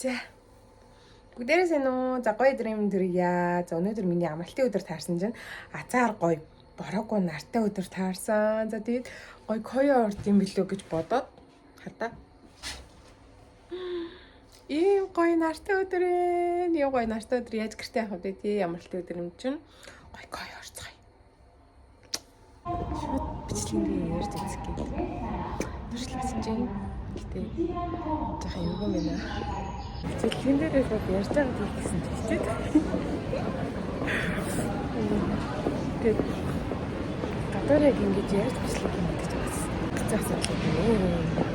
За. Бүгдээрээ сайн уу? За гоё өдрийн төрөйя. За өнөөдөр миний амралтын өдөр таарсан чинь азар гоё бороогүй нартай өдөр таарсан. За тэгээд гоё коё орд юм билүү гэж бодоод хата. Ийм гоё нартай өдөр ээ. Юу гоё нартай өдөр яаж гэртээ явах вэ тий? Амралтын өдөр юм чинь гоё коё орцгоё. Шууд бичлэгийн ярьж үзэх гээд. Нүртэл басан чинь гэтээ жоохон юм байна. Бичлэгэн дээрээ шууд ярьж байгаа зүйл гэсэн чичээд. Тэгээд гадаар яг ингэж ярьж бичлэг юм гэж бас хэцүү асуудал юм.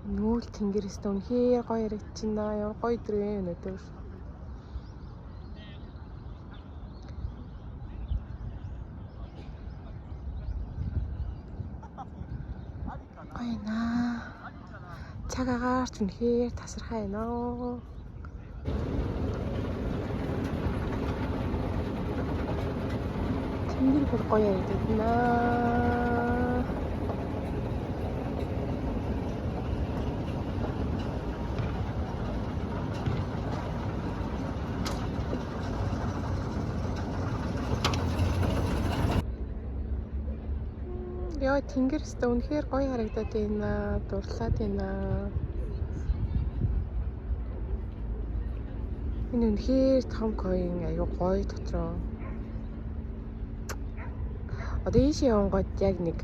Нүүл тэнгэрээс үнэхээр гоё яригдчихна. Ямар гоё өдөр вэ өнөөдөр. Гоё наа. Цаг агаарч үнэхээр тасархай байна. Тэнгэр бүр гоё яригдана. Яа тэнгэрээс үнэхээр гоё харагдаад байна. Дурлаад байна. Энэ үнэхээр том коин аюу гоё дотроо. Одоо ийшээ явангууд яг нэг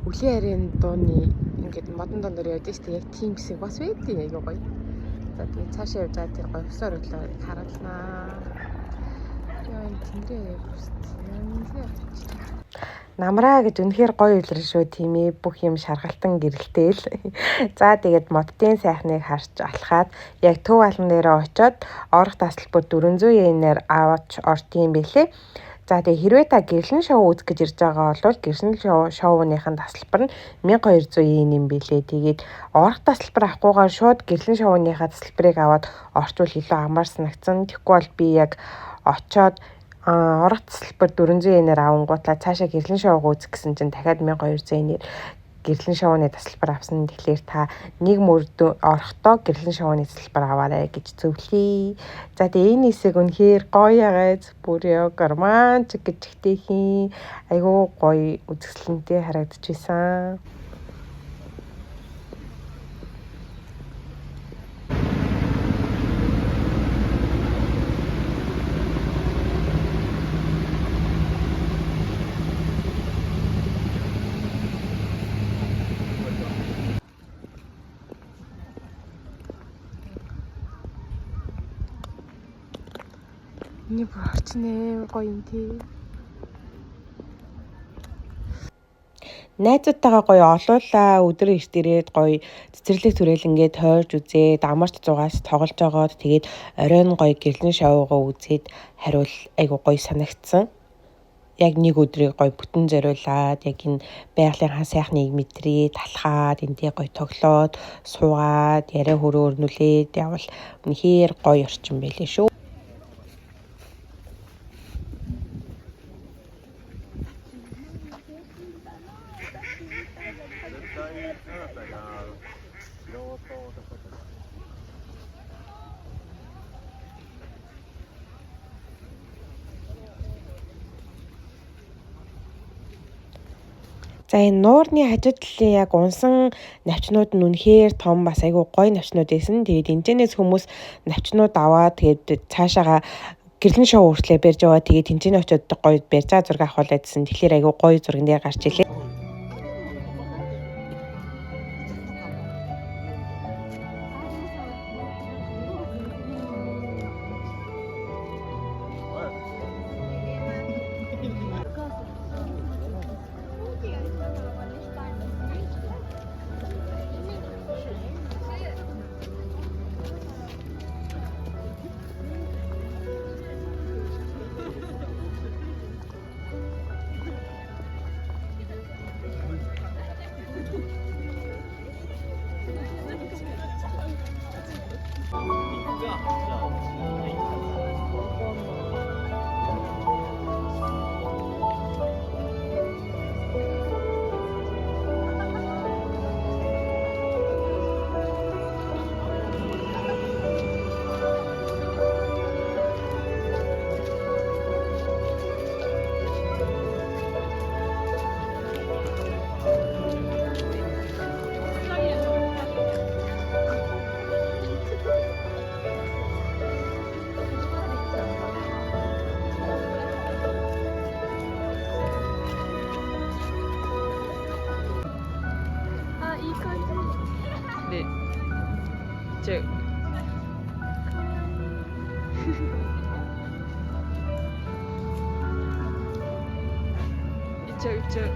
үлийн харийн дууны ингээд модон дондор явж штэ яг тийм хэсэг бас байдیں۔ Аюу гоё. За тэгээд цаашаа явж байгаа тэр гоё усаар өглөө харуулнаа. Яа энэ тэнгэрээ яг үстэй. Намраа гэж үнэхээр гоё үйлрэн шүү тийм ээ. Бүх юм шаргалтан гэрэлтэй л. За тэгээд моддын сайхныг харж алхаад яг төв алан дээрээ очиод орох тасалбар 400 yen-ээр аваач ортын бэлээ. За тэгээд хэрвээ та гэрлэн шоу үзэх гэж ирж байгаа бол гэрлэн шоуныхын тасалбар нь 1200 yen юм бэлээ. Тэгээд орох тасалбар авахгүйгээр шууд гэрлэн шоуныхаа тасалбарыг аваад орчвол илүү амар санагдсан. Тэгэхгүй бол би яг очиод орох тасалбар 400 yen-ээр авангуутлаа цаашаа гэрлэн шоуг үзэх гэсэн чинь дахиад 1200 yen-ээр гэрлэн шоуны тасалбар авсан. Тэгэхээр та нэг мөрдөө орохдоо гэрлэн шоуны тасалбар аваарай гэж зөвлөе. За тэгээ энэ хэсэг үнэхээр гоё ягааз бүр яг романтик гэж ихтэйхийн айгүй гоё үзэсгэлэнтэй харагдчихсан. Ini бүр орчнээ гоё юм тий. Найзуудтайгаа гоё олуулаа өдөр эрт ирээд гоё цэцэрлэг түрээлэнгээ тойрж үзээд амарч зугаас тоглож байгаад тэгээд оройн гоё гэрлэн шоугаа үзээд хариул айгу гоё санагдсан. Яг нэг өдрийг гоё бүтэн зориулаад яг энэ байгалийнхаа сайхныг мэдрээд талхаад энтэй гоё тоглоод суугаад яриа хөрөөр нүлээд явал үнэхээр гоё орчин байлээ шүү. За энэ нуурны хажуу талын яг унсан навчнууд нь үнэхээр том бас айгүй гоё навчнууд байсан. Тэгээд энэчнээс хүмүүс навчнууд аваад тэгээд цаашаага гэрлэн шоу хүртлээ барьж яваа. Тэгээд тэнцэнэ очиод гоё барьж байгаа зураг авахулаадсэн. Тэгэхээр айгүй гоё зурган дээр гарч илээ. 네. 저 이쪽.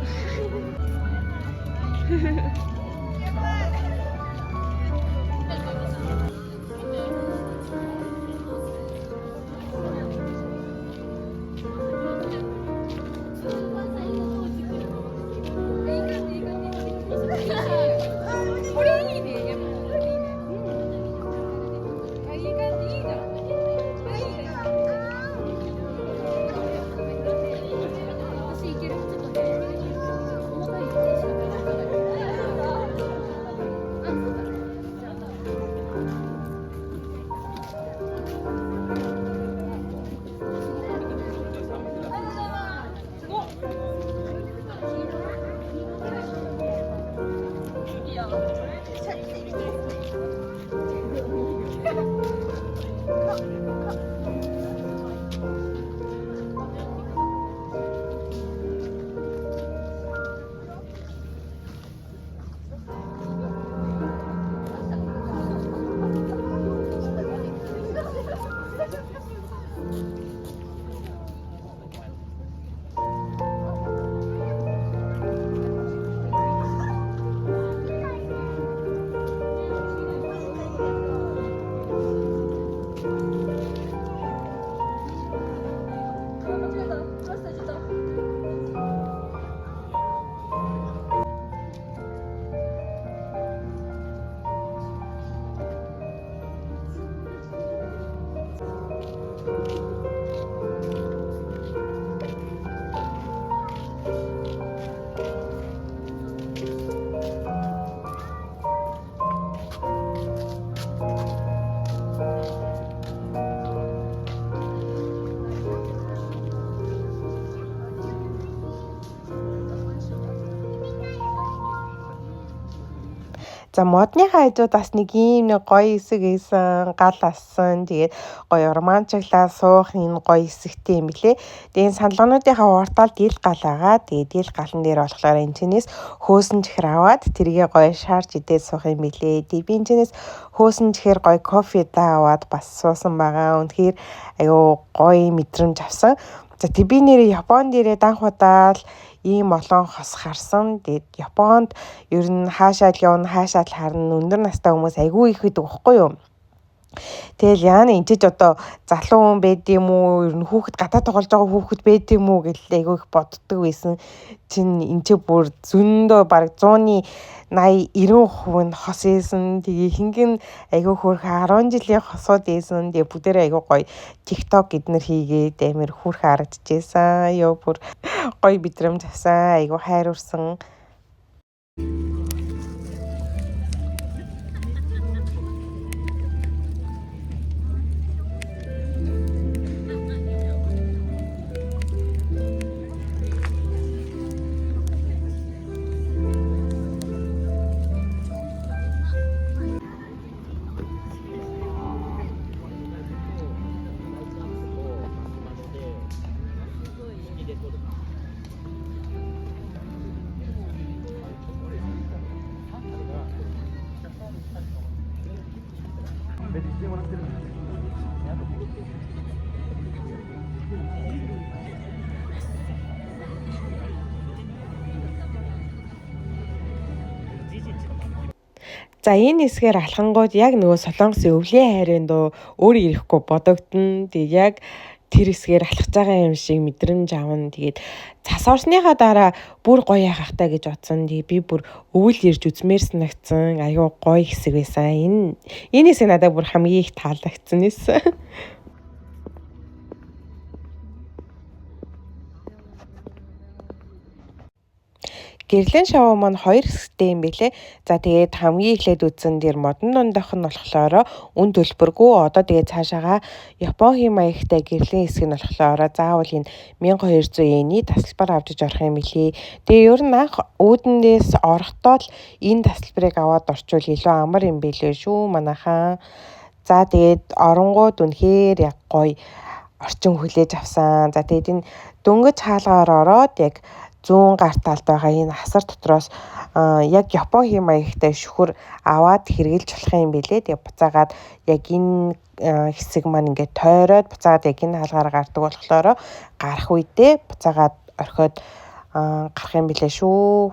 За модныхаа хажууд бас нэг ийм нэг гоё хэсэг ийсэн, гал ассан. Тэгээд гоё романчглаа суух энэ гоё хэсэгтэй юм блэ. Тэгээд саналгаануудынхаа уртаал дийл гал байгаа. Тэгээд дийл галан дээр болохоор энэ чинээс хөөсөн чихэр аваад тэргээ гоё шаарч идээд суух юм блэ. Тэгээд би энэ чинээс хөөсөн чихэр гоё кофе аваад бас суусан байгаа. Үнэхээр аюу гоё мэдрэмж авсан. За тэг би нэрээ Японд ирээ данх удаал ийм олон хос харсан. Тэгээд Японд ер нь хаашаа л явна, хаашаа л харна. Өндөр настай хүмүүс айгүй их байдаг байхгүй юу? Тэгэл яана энэ ч одоо залуу хүн байд юм уу? Ер нь хүүхэд гадаад тоглож байгаа хүүхэд байд юм уу гэж айгүй их боддог байсан. Чин энэ ч бүр зөндөө баг 100-ны 80-90% нь хос ийсэн. Тэгээ хингэн айгүй хөөрхөн 10 жилийн хосууд ийсэн. Тэгээ бүгдээрээ айгүй гоё TikTok эднэр хийгээд амар хөөрхөн харагдчихсан. Ёо бүр гоё бидрэмж авсан. Айгүй хайрурсан. За энэ хэсгээр алхангууд яг нөгөө Солонгосын өвлийн хайрын дуу өөр ирэхгүй бодогдно. Тэг яг тэр хэсгээр алхаж байгаа юм шиг мэдрэмж авна. Тэгээд цас орсныхаа дараа бүр гоё яхахтай гэж бодсон. Тэгээд би бүр өвөл ирж үзмээр санагдсан. Аюу гоё хэсэг байсан. Энэ хэсэг надад бүр хамгийн их таалагдсан нэс. Гэрлийн шоу маань 2 хэсэгтэй юм билэ. За тэгээд хамгийн эхлээд үзсэн дэр модон дундах нь болохоор үн төлбөргүй. Одоо тэгээд цаашаага Японы маягтай гэрлийн хэсэг нь болохоор заавал энэ 1200 йений тасалбар авч орох юм билий. Тэгээ ер нь анх үүднээс орохдоо л энэ тасалбарыг аваад орчвол илүү амар юм билээ шүү манайхаа. За тэгээд оронгууд үнэхээр яг гоё орчин хүлээж авсан. За тэгээд энэ дөнгөж хаалгаар ороод яг зүүн гар талд байгаа энэ хасар дотроос яг Японы маягтай шүхэр аваад хэрглэж болох юм билээ. Тэгээ буцаагаад яг энэ хэсэг маань ингээд тойроод буцаагаад яг энэ хаалгаар гардаг болохоор гарах үедээ буцаагаад орхиод гарах юм билээ шүү.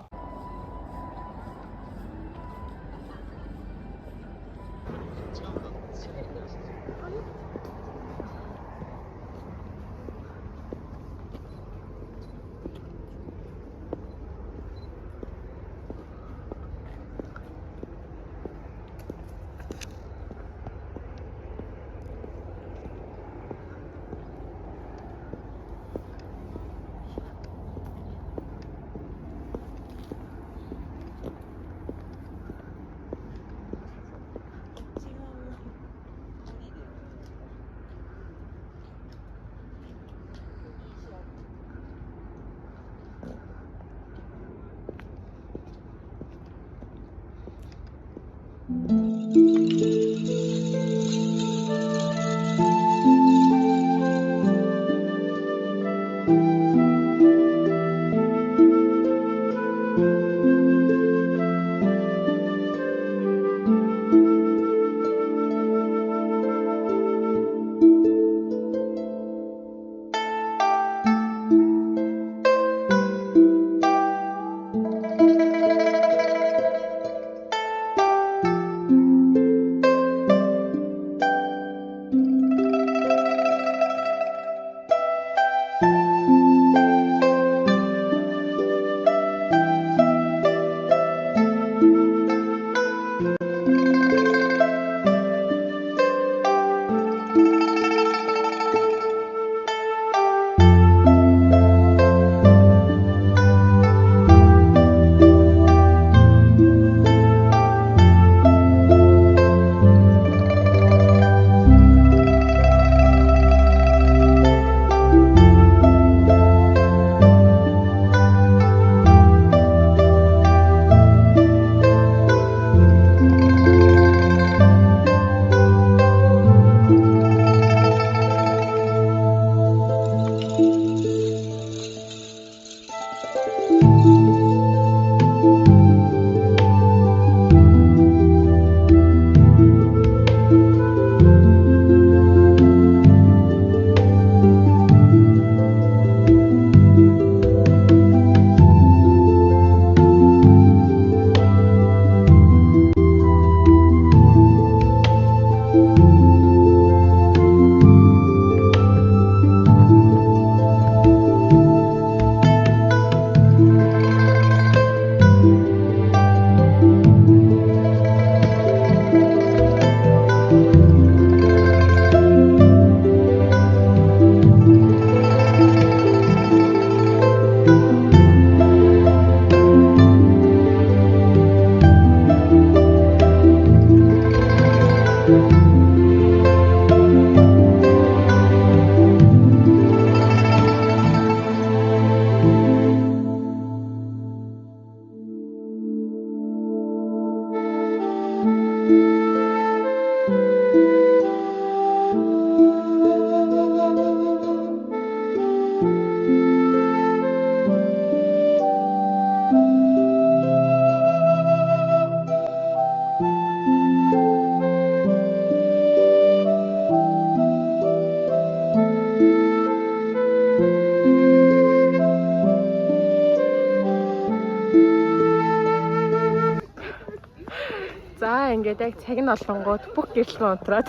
За ингээд яг цаг нь олонгууд бүх гэрлэн унтраад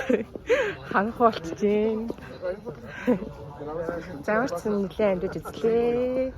ханах болчихжээ. За урьдчилан нэлээд амжиж үзлээ.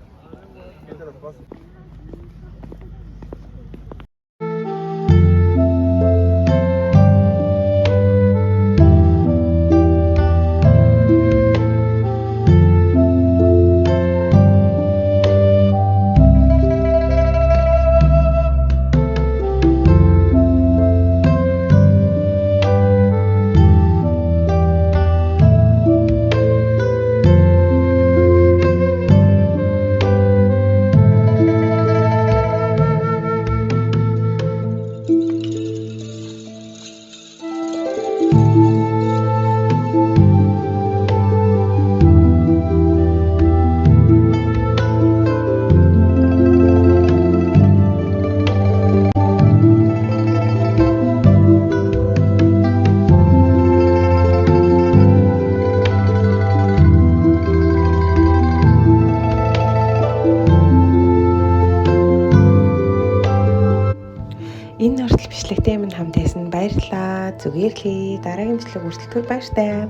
Энэ хүртэл бичлэгтэй минь хамт байсан баярлалаа. Зүгээрлээ. Дараагийн бичлэг хүртэл баяртай.